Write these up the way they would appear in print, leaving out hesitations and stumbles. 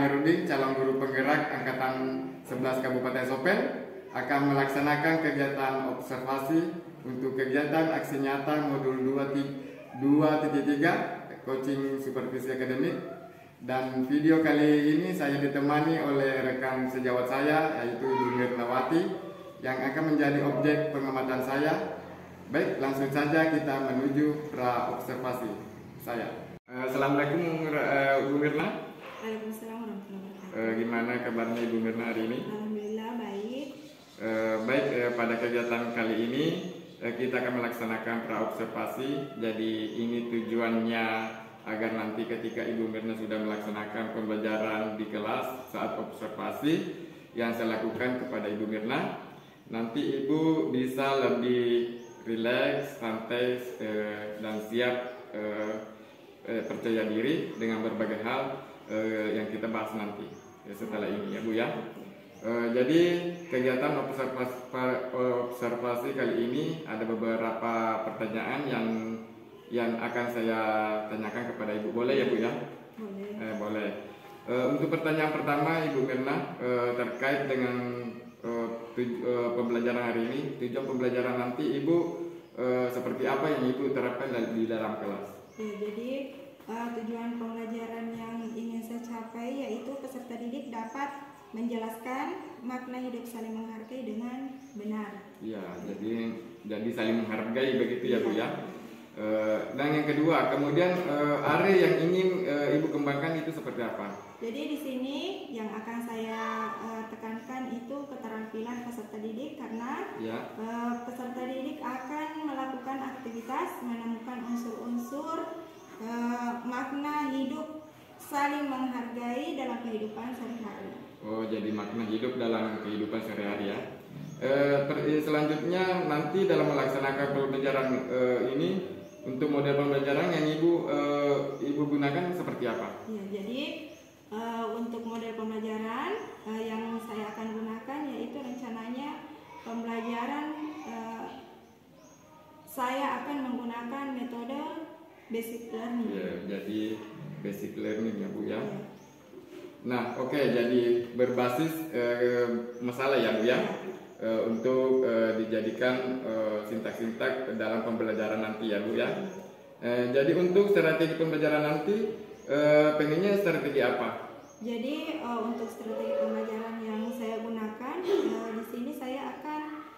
Amiruddin, calon guru penggerak Angkatan 11 Kabupaten Sopel, akan melaksanakan kegiatan observasi untuk kegiatan aksi nyata modul 2.3 coaching supervisi akademik. Dan video kali ini saya ditemani oleh rekan sejawat saya, yaitu Ibu Mirnawati, yang akan menjadi objek pengamatan saya. Baik, langsung saja kita menuju pra observasi saya. Assalamualaikum Ibu Mirna. Waalaikumsalam warahmatullahi wabarakatuh. Gimana kabarnya Ibu Mirna hari ini? Alhamdulillah baik. Baik, pada kegiatan kali ini kita akan melaksanakan pra-observasi. Jadi ini tujuannya agar nanti ketika Ibu Mirna sudah melaksanakan pembelajaran di kelas saat observasi yang saya lakukan kepada Ibu Mirna, nanti Ibu bisa lebih rileks, santai, dan siap percaya diri dengan berbagai hal yang kita bahas nanti setelah ini ya Bu ya. Jadi kegiatan observasi kali ini ada beberapa pertanyaan yang akan saya tanyakan kepada Ibu. Boleh ya Bu ya? Boleh. Boleh. Untuk pertanyaan pertama Ibu Mirna, terkait dengan pembelajaran hari ini, tujuan pembelajaran nanti Ibu seperti apa yang Ibu terapkan di dalam kelas? Ya, jadi tujuan pembelajaran yang ingin saya capai yaitu peserta didik dapat menjelaskan makna hidup saling menghargai dengan benar. Ya, jadi saling menghargai begitu ya Bu ya. Dan yang kedua, kemudian area yang ingin Ibu kembangkan itu seperti apa? Jadi di sini yang akan saya tekankan itu keterampilan peserta didik karena peserta didik akan melakukan aktivitas menemukan unsur-unsur makna hidup saling menghargai dalam kehidupan sehari-hari. Oh, jadi makna hidup dalam kehidupan sehari-hari ya. Selanjutnya nanti dalam melaksanakan pembelajaran ini, untuk model pembelajaran yang Ibu gunakan seperti apa? Ya, jadi untuk model pembelajaran yang saya akan gunakan yaitu rencananya pembelajaran saya akan menggunakan metode basic learning. Ya, jadi basic learning ya Bu ya. Nah, oke, jadi berbasis masalah ya Bu ya. Untuk dijadikan sintak-sintak dalam pembelajaran nanti ya Bu ya. Jadi untuk strategi pembelajaran nanti pengennya strategi apa? Jadi untuk strategi pembelajaran yang saya gunakan di sini saya akan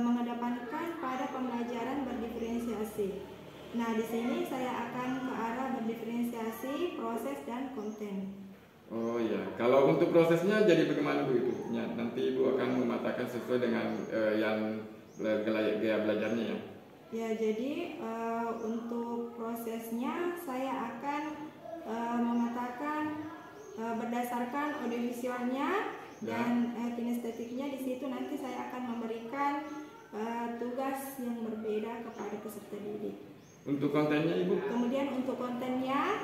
mengedepankan pada pembelajaran berdiferensiasi. Nah, di sini saya akan ke arah berdiferensiasi proses dan konten. Oh ya, kalau untuk prosesnya jadi bagaimana Bu itu? Ya, nanti Ibu akan mematakan sesuai dengan yang gaya belajarnya ya? Ya, jadi untuk prosesnya saya akan mematakan berdasarkan audiovisualnya dan kinestetiknya. Di situ nanti saya akan memberikan tugas yang berbeda kepada peserta didik. Untuk kontennya Ibu? Kemudian untuk kontennya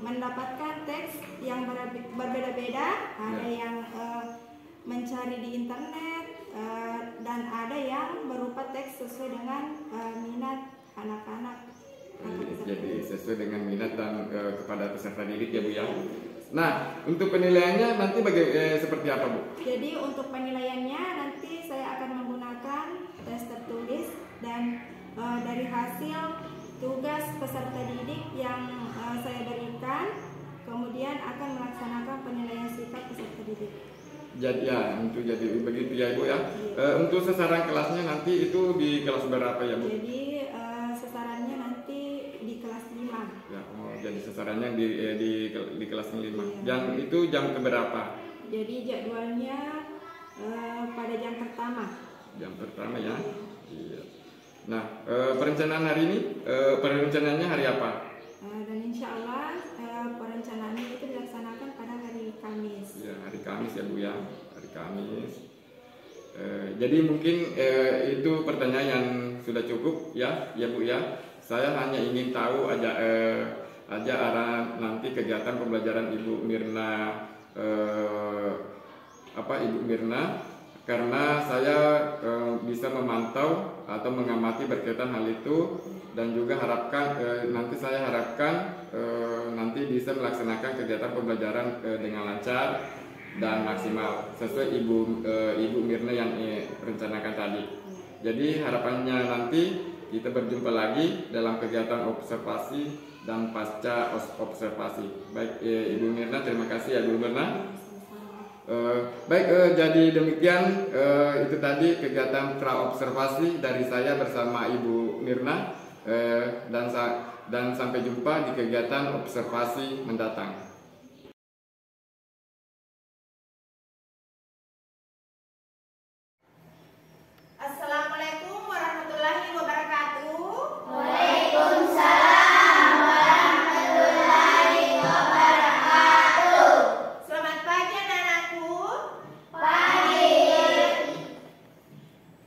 mendapatkan teks yang berbeda-beda, ada yang mencari di internet dan ada yang berupa teks sesuai dengan minat anak-anak. Jadi sesuai dengan minat dan kepada peserta didik ya Bu ya. Nah, untuk penilaiannya nanti seperti apa Bu? Jadi untuk penilaiannya nanti saya akan menggunakan tes tertulis dan dari hasil tugas peserta didik yang saya berikan, kemudian akan melaksanakan penilaian sikap peserta didik. Jadi jadi begitu ya Bu ya. Untuk sasaran kelasnya nanti itu di kelas berapa ya Bu? Jadi sasarannya nanti di kelas 5. Ya, jadi sasarannya di kelas 5. Yang itu jam keberapa? Jadi jadwalnya pada jam pertama. Jam pertama ya. Iya. Nah, perencanaan hari ini, perencanaannya hari apa? Dan insya Allah perencanaannya itu dilaksanakan pada hari Kamis. Ya, hari Kamis ya Bu ya, hari Kamis. Jadi mungkin itu pertanyaan yang sudah cukup ya Bu ya. Saya hanya ingin tahu aja arah nanti kegiatan pembelajaran Ibu Mirna, Ibu Mirna, karena saya bisa memantau atau mengamati berkaitan hal itu, dan juga nanti saya harapkan nanti bisa melaksanakan kegiatan pembelajaran dengan lancar dan maksimal sesuai Ibu Mirna yang rencanakan tadi. Jadi harapannya nanti kita berjumpa lagi dalam kegiatan observasi dan pasca observasi. Baik, Ibu Mirna, terima kasih ya Ibu Mirna. Jadi demikian itu tadi kegiatan praobservasi dari saya bersama Ibu Mirna, dan sampai jumpa di kegiatan observasi mendatang. Assalamualaikum warahmatullahi wabarakatuh. Waalaikumsalam warahmatullahi wabarakatuh. Selamat pagi anak-anakku. Pagi.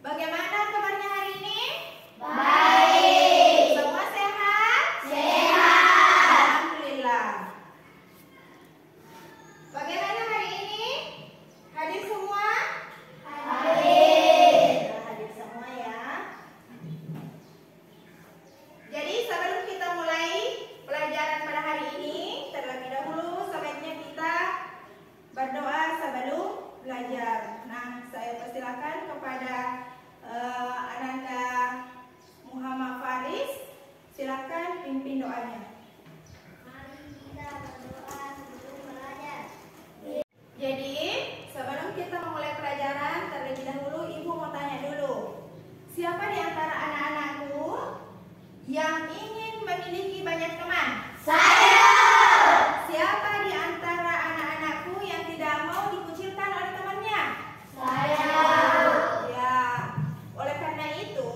Bagaimana kabarnya hari ini? Baik. Semua sehat? Sehat. Alhamdulillah. Bagaimana hari ini? Hadir semua? Hadir. Hadir semua ya. Jadi sebelum kita mulai pelajaran pada hari ini, terlebih dahulu sebaiknya kita berdoa sebelum belajar. Nah, saya persilakan kepada Ananda Muhammad Faris, silakan pimpin doanya. Mari kita berdoa sebelum belajar. Jadi sebelum kita memulai pelajaran, terlebih dahulu Ibu mau tanya dulu, siapa di antara anak-anakku yang ingin memiliki banyak teman? Saya. Siapa di antara anak-anakku yang tidak mau dikucilkan oleh temannya? Saya. Ya, oleh karena itu,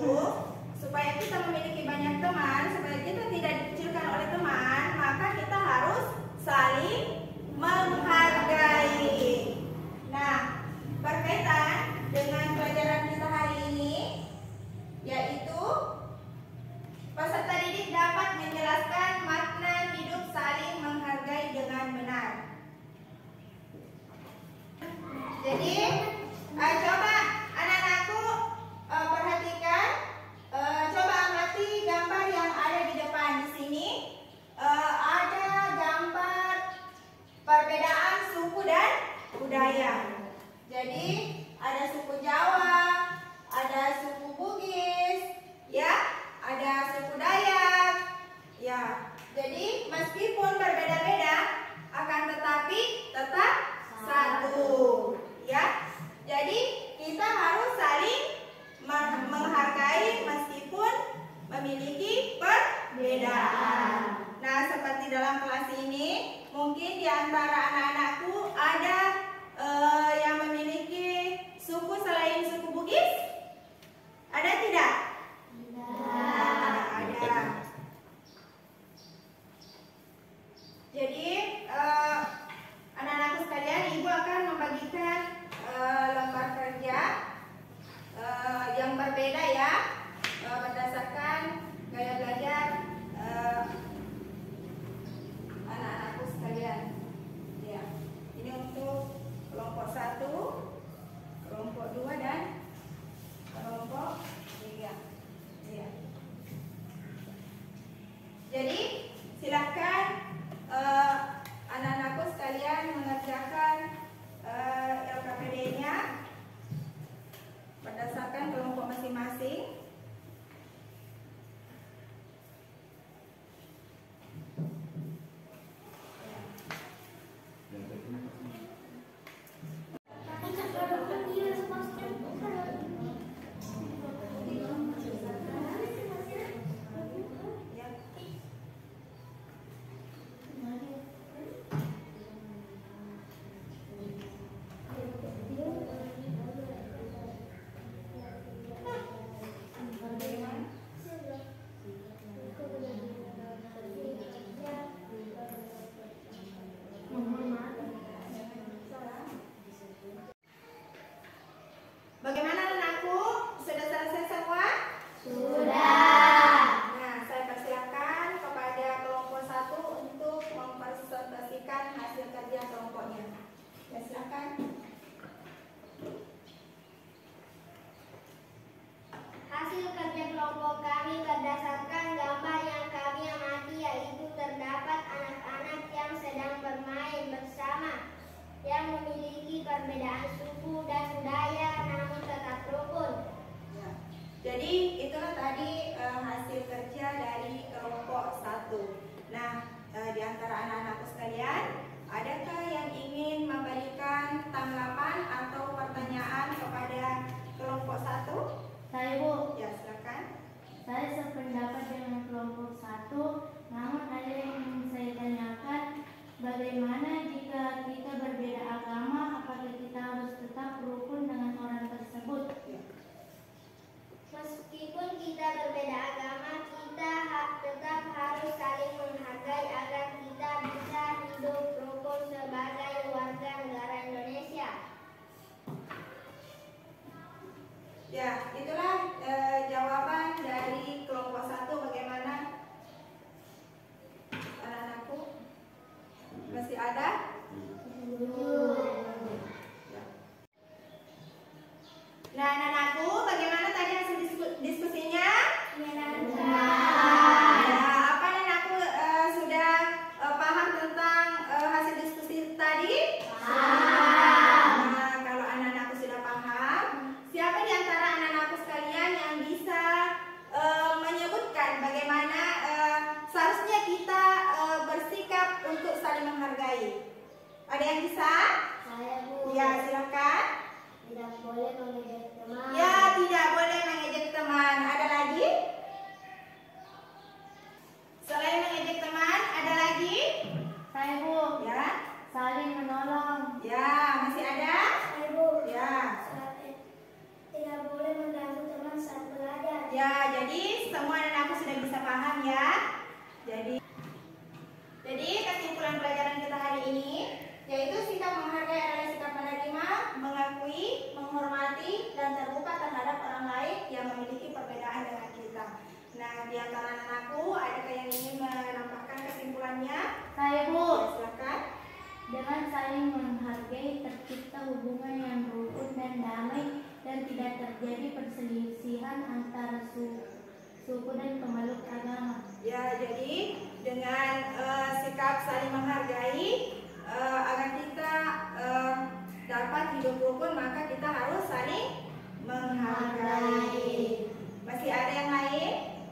supaya kita memiliki banyak teman, supaya kita tidak dikucilkan oleh teman, maka kita harus saling menghargai. Nah, berkaitan dengan pelajaran kita hari ini, yaitu peserta didik dapat menjelaskan makna hidup saling menghargai dengan benar. Jadi, coba anak-anakku perhatikan, coba amati gambar yang ada di depan di sini. Ada gambar perbedaan suku dan budaya. Jadi, ada suku Jawa, ada suku Bugis, ya, ada suku Dayak, ya. Jadi meskipun berbeda-beda, akan tetapi tetap satu, ya. Jadi kita harus saling menghargai meskipun memiliki perbedaan. Nah, seperti dalam kelas ini, mungkin di antara anak-anakku ada yang memiliki suku selain suku Bugis? Ada tidak? Ada. Jadi anak-anakku sekalian, Ibu akan kelompok 1. Namun ada yang ingin saya tanyakan, bagaimana jika kita berbeda agama, apakah kita harus tetap rukun dengan orang tersebut? Meskipun kita berbeda agama, kita tetap harus saling menghargai agar kita bisa hidup rukun sebagai warga negara Indonesia. Ya, itulah jawaban dari kelompok 1. Bagaimana anak-anakku? Masih ada? Nah, anak-anakku, bagaimana tadi hasil diskusinya? Menyenangkan. Ya, apa anak-anakku sudah paham tentang hasil diskusi tadi? Paham. Nah, kalau anak-anakku sudah paham, siapa di antara anak-anakku sekalian yang bisa menyebutkan bagaimana seharusnya kita bersikap untuk saling menghargai? Ada yang bisa? Saya, Bu. Ya, silakan. Tidak boleh mengejek teman. Ya, tidak boleh mengejek teman. Ada lagi? Selain mengejek teman, ada lagi? Saya, Bu. Ya. Saling menolong. Ya, masih ada? Saya, Bu. Ya. Tidak boleh mengganggu teman saat belajar. Ya, jadi semua anak-anakku sudah bisa paham ya. Jadi kesimpulan pelajaran kita hari ini yaitu sikap menghargai adalah sikap menerima, mengakui, menghormati, dan terbuka terhadap orang lain yang memiliki perbedaan dengan kita. Nah, di antara anak-anakku, adakah yang ingin menambahkan kesimpulannya? Saya, Bu. Ya, silakan. Dengan saling menghargai tercipta hubungan yang rukun dan damai dan tidak terjadi perselisihan antara suku dan pemeluk agama. Ya, jadi dengan sikap saling menghargai agar kita dapat hidup rukun, maka kita harus saling menghargai. Masih ada yang lain?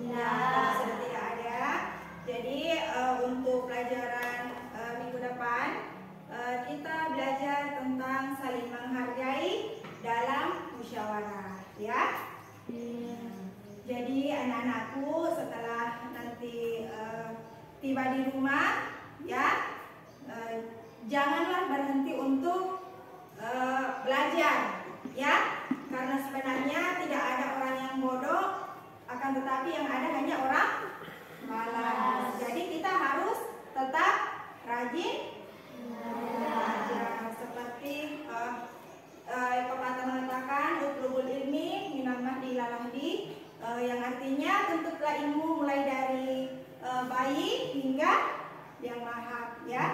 Ya, sudah tidak ada. Jadi untuk pelajaran minggu depan kita belajar tentang saling menghargai dalam musyawarah, ya. Jadi anak-anakku setelah nanti tiba di rumah, ya, janganlah berhenti untuk belajar, ya, karena sebenarnya tidak ada orang yang bodoh, akan tetapi yang ada hanya orang malas. Jadi kita harus tetap rajin belajar. Seperti pepatah mengatakan utlubul ilmi minal mahdi ilal lahdi, yang artinya tuntutlah ilmu mulai dari bayi hingga yang lahap, ya.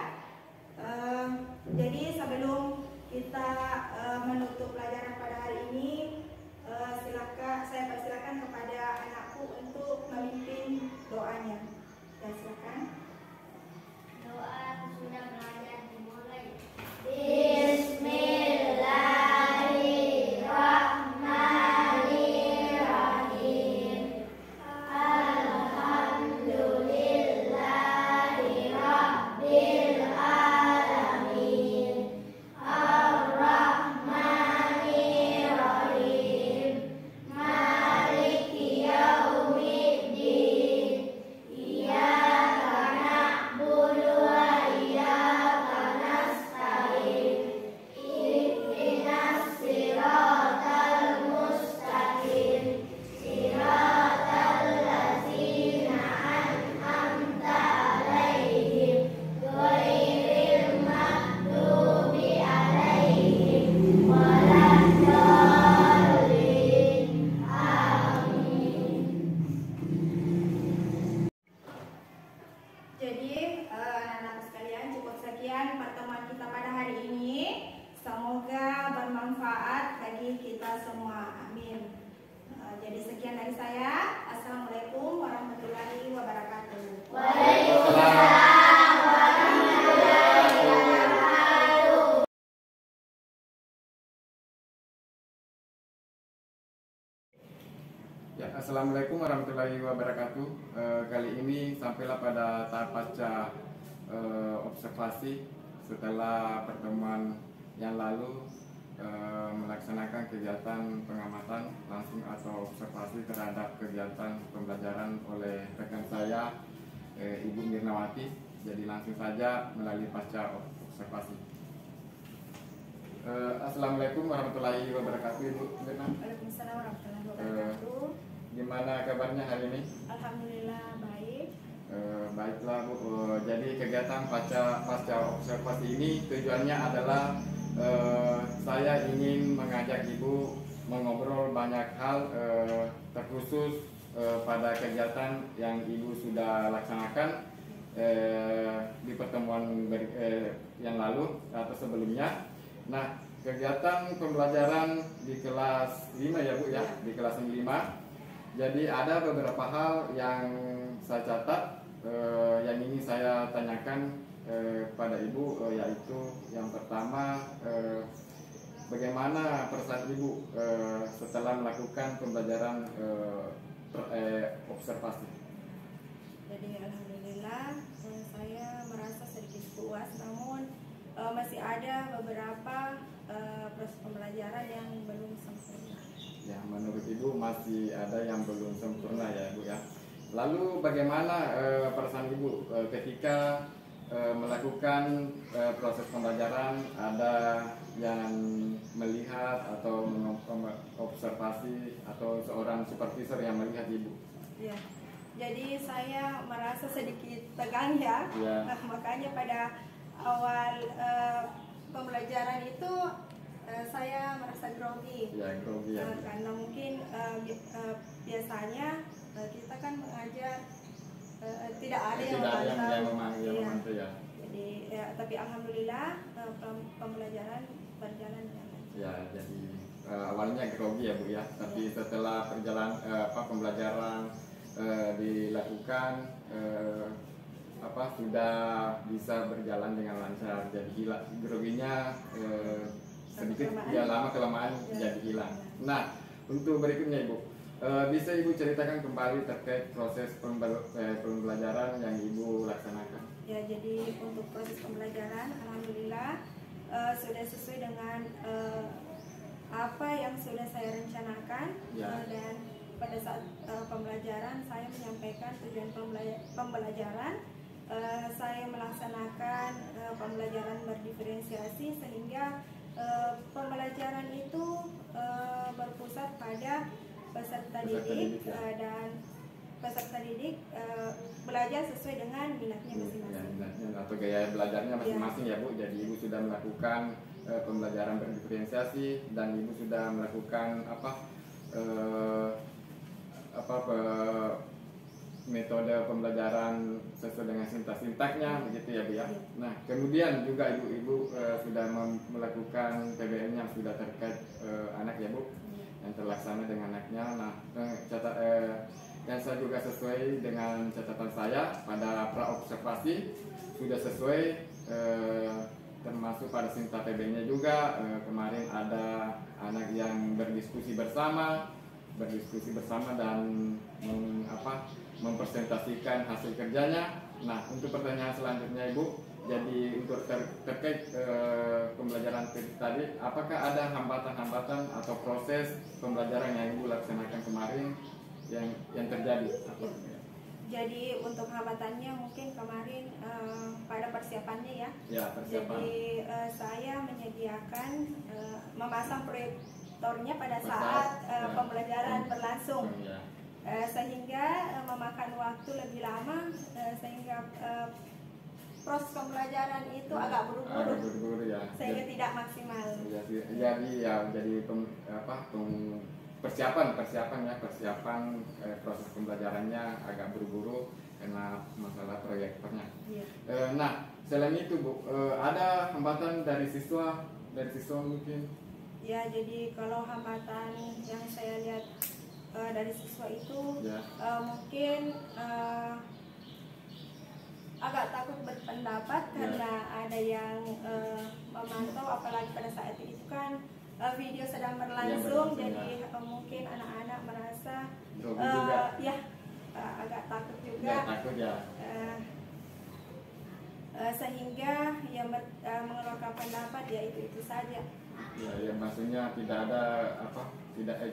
Jadi sebelum kita menutup pelajaran pada hari ini, saya persilakan kepada anakku untuk memimpin doanya. Ya, silakan. Doa sudah belajar dimulai. Bismillahirrahmanirrahim. Alhamdulillahirabbil alamin. Ar-Rahmanirrahim. Maliki yaumiddin. Iyyaka na'budu wa iyyaka nasta'in. Ihdinas siratal mustaqim. Siratal ladzina an'amta 'alaihim ghairil maghdubi 'alaihim waladdallin. Amin. Jadi anak-anak sekalian, cukup sekian pertemuan kita pada hari ini. Semoga bermanfaat bagi kita semua. Amin. Jadi sekian dari saya. Assalamualaikum warahmatullahi wabarakatuh. Waalaikumsalam warahmatullahi wabarakatuh. Ya, assalamualaikum warahmatullahi wabarakatuh. Kali ini sampailah pada tahap pasca observasi setelah pertemuan yang lalu melaksanakan kegiatan pengamatan langsung atau observasi terhadap kegiatan pembelajaran oleh rekan saya, Ibu Mirnawati. Jadi langsung saja melalui pasca observasi. Assalamualaikum warahmatullahi wabarakatuh, Ibu Mirna. Waalaikumsalam warahmatullahi wabarakatuh. Gimana kabarnya hari ini? Alhamdulillah baik. Baiklah Bu. Jadi kegiatan pasca observasi ini tujuannya adalah saya ingin mengajak Ibu mengobrol banyak hal, terkhusus pada kegiatan yang Ibu sudah laksanakan di pertemuan yang lalu atau sebelumnya. Nah, kegiatan pembelajaran di kelas 5 ya Bu ya, di kelas 5. Jadi ada beberapa hal yang saya catat, yang ingin saya tanyakan pada Ibu, yaitu yang pertama, bagaimana perasaan Ibu setelah melakukan pembelajaran observasi? Jadi alhamdulillah saya merasa sedikit puas, namun masih ada beberapa proses pembelajaran yang belum sempurna. Ya, menurut Ibu masih ada yang belum sempurna ya Bu ya. Lalu bagaimana perasaan Ibu ketika melakukan proses pembelajaran, ada yang melihat atau mengobservasi atau seorang supervisor yang melihat Ibu? Ya, jadi saya merasa sedikit tegang ya. Makanya pada awal pembelajaran itu saya merasa grogi. Ya, grogi ya. Karena mungkin biasanya kita kan mengajar tidak ada yang memantau ya. Jadi ya, tapi alhamdulillah pembelajaran berjalan dengan lancar. Ya, jadi awalnya grogi ya Bu ya, tapi setelah pembelajaran dilakukan sudah bisa berjalan dengan lancar. Jadi groginya sedikit ya, lama kelamaan jadi hilang. Nah, untuk berikutnya Ibu, bisa Ibu ceritakan kembali terkait proses pembelajaran yang Ibu laksanakan? Ya, jadi untuk proses pembelajaran alhamdulillah sudah sesuai dengan apa yang sudah saya rencanakan. Dan pada saat pembelajaran saya menyampaikan tujuan pembelajaran. Saya melaksanakan pembelajaran berdiferensiasi sehingga pembelajaran itu berpusat pada peserta didik dan peserta didik belajar sesuai dengan minatnya masing-masing. Ya, atau gaya belajarnya masing-masing ya Bu. Jadi Ibu sudah melakukan pembelajaran berdiferensiasi dan Ibu sudah melakukan metode pembelajaran sesuai dengan sintak-sintaknya begitu ya Bu ya. Nah, kemudian juga Ibu sudah melakukan PBM yang sudah terkait anak ya Bu, yang terlaksana dengan anaknya. Nah, yang saya juga sesuai dengan catatan saya pada pra-observasi sudah sesuai, termasuk pada sintak PB-nya juga. Kemarin ada anak yang berdiskusi bersama dan mempresentasikan hasil kerjanya. Nah, untuk pertanyaan selanjutnya Ibu, jadi untuk terkait pembelajaran tadi, apakah ada hambatan-hambatan atau proses pembelajaran yang Ibu laksanakan kemarin yang terjadi? Jadi untuk hambatannya mungkin kemarin pada persiapannya ya. Ya, persiapan. Jadi saya menyediakan memasang proyektornya pada saat pembelajaran berlangsung. Sehingga memakan waktu lebih lama, sehingga proses pembelajaran itu agak buru-buru ya, sehingga tidak maksimal. Jadi persiapan proses pembelajarannya agak buru-buru karena masalah proyektornya. Nah, selain itu Bu, ada hambatan dari siswa mungkin? Ya, jadi kalau hambatan yang saya lihat dari siswa itu mungkin agak takut berpendapat karena ada yang memantau, apalagi pada saat itu kan video sedang berlangsung, jadi mungkin anak-anak merasa agak takut juga. sehingga yang mengeluarkan pendapat ya itu saja. Ya, maksudnya tidak ada apa,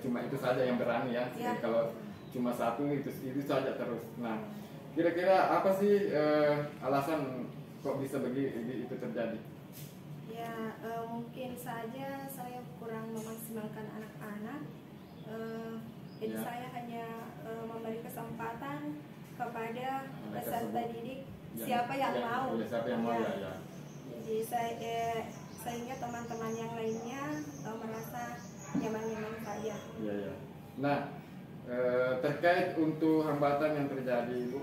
cuma itu saja yang berani ya. Ya. Kalau cuma satu itu saja terus. Nah, kira-kira apa sih alasan kok bisa begitu itu terjadi? Ya, mungkin saja saya kurang memaksimalkan anak-anak. Jadi saya hanya memberi kesempatan kepada peserta didik siapa yang mau. Siapa yang mau ya. Jadi sehingga teman-teman yang lainnya merasa nyaman-nyaman saja. Ya. Nah, terkait untuk hambatan yang terjadi, Ibu,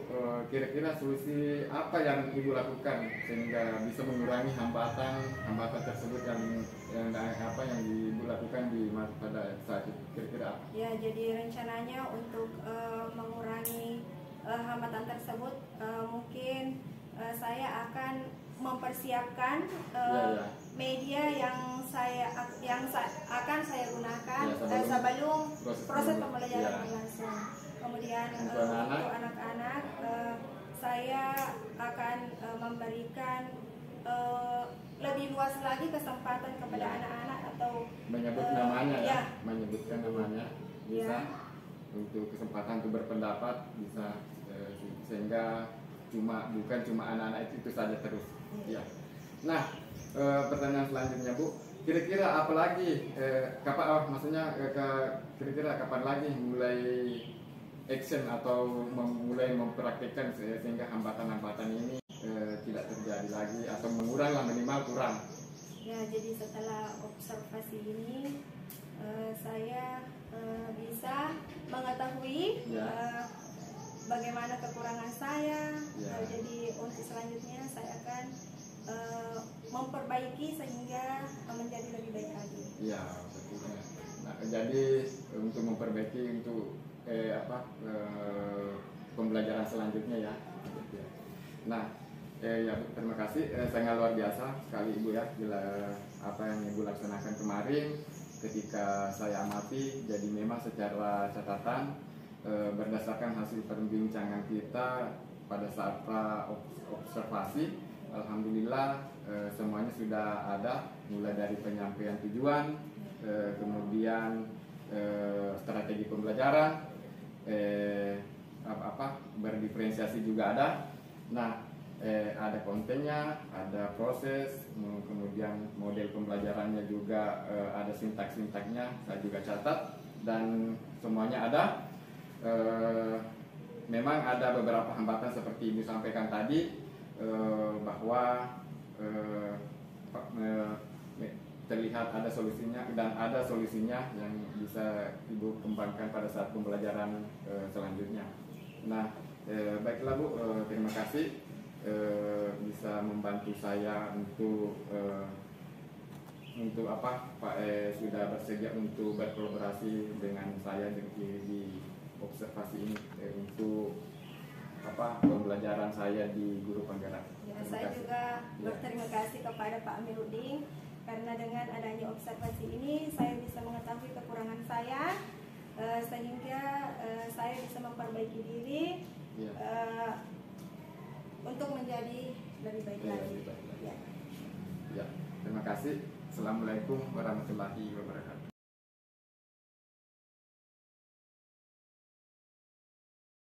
kira-kira solusi apa yang Ibu lakukan sehingga bisa mengurangi hambatan tersebut yang Ibu lakukan pada saat itu, kira-kira apa? Ya, jadi rencananya untuk mengurangi hambatan tersebut, mungkin saya akan mempersiapkan media yang akan saya gunakan sebelum proses pembelajaran berlangsung. Kemudian untuk anak-anak, saya akan memberikan lebih luas lagi kesempatan kepada anak-anak atau menyebutkan namanya bisa untuk kesempatan untuk berpendapat bisa, sehingga bukan cuma anak-anak itu saja terus. Ya. Nah, pertanyaan selanjutnya, Bu, kira-kira apa lagi kira-kira kapan lagi mulai action atau mulai mempraktikkan sehingga hambatan-hambatan ini tidak terjadi lagi atau menguranglah, minimal kurang? Ya, jadi setelah observasi ini saya bisa mengetahui bagaimana kekurangan saya. Jadi untuk selanjutnya saya akan memperbaiki sehingga menjadi lebih baik lagi. Ya, betul. Nah, jadi untuk memperbaiki untuk pembelajaran selanjutnya ya. Nah, ya, terima kasih. Sangat luar biasa sekali Ibu ya, apa yang Ibu laksanakan kemarin ketika saya amati. Jadi memang secara catatan berdasarkan hasil perbincangan kita pada saat observasi, alhamdulillah semuanya sudah ada, mulai dari penyampaian tujuan, kemudian strategi pembelajaran, berdiferensiasi juga ada. Nah, ada kontennya, ada proses, kemudian model pembelajarannya juga ada sintak-sintaknya, saya juga catat, dan semuanya ada. Memang ada beberapa hambatan seperti Ibu sampaikan tadi, bahwa terlihat ada solusinya dan ada solusinya yang bisa Ibu kembangkan pada saat pembelajaran selanjutnya. Nah, baiklah Bu, terima kasih bisa membantu saya untuk Pak sudah bersedia untuk berkolaborasi dengan saya di observasi ini untuk pembelajaran saya di Guru Penggerak. Ya, saya juga berterima kasih kepada Pak Amiruddin karena dengan adanya observasi ini saya bisa mengetahui kekurangan saya, sehingga saya bisa memperbaiki diri untuk menjadi lebih baik lagi. Ya, terima kasih. Assalamualaikum warahmatullahi wabarakatuh.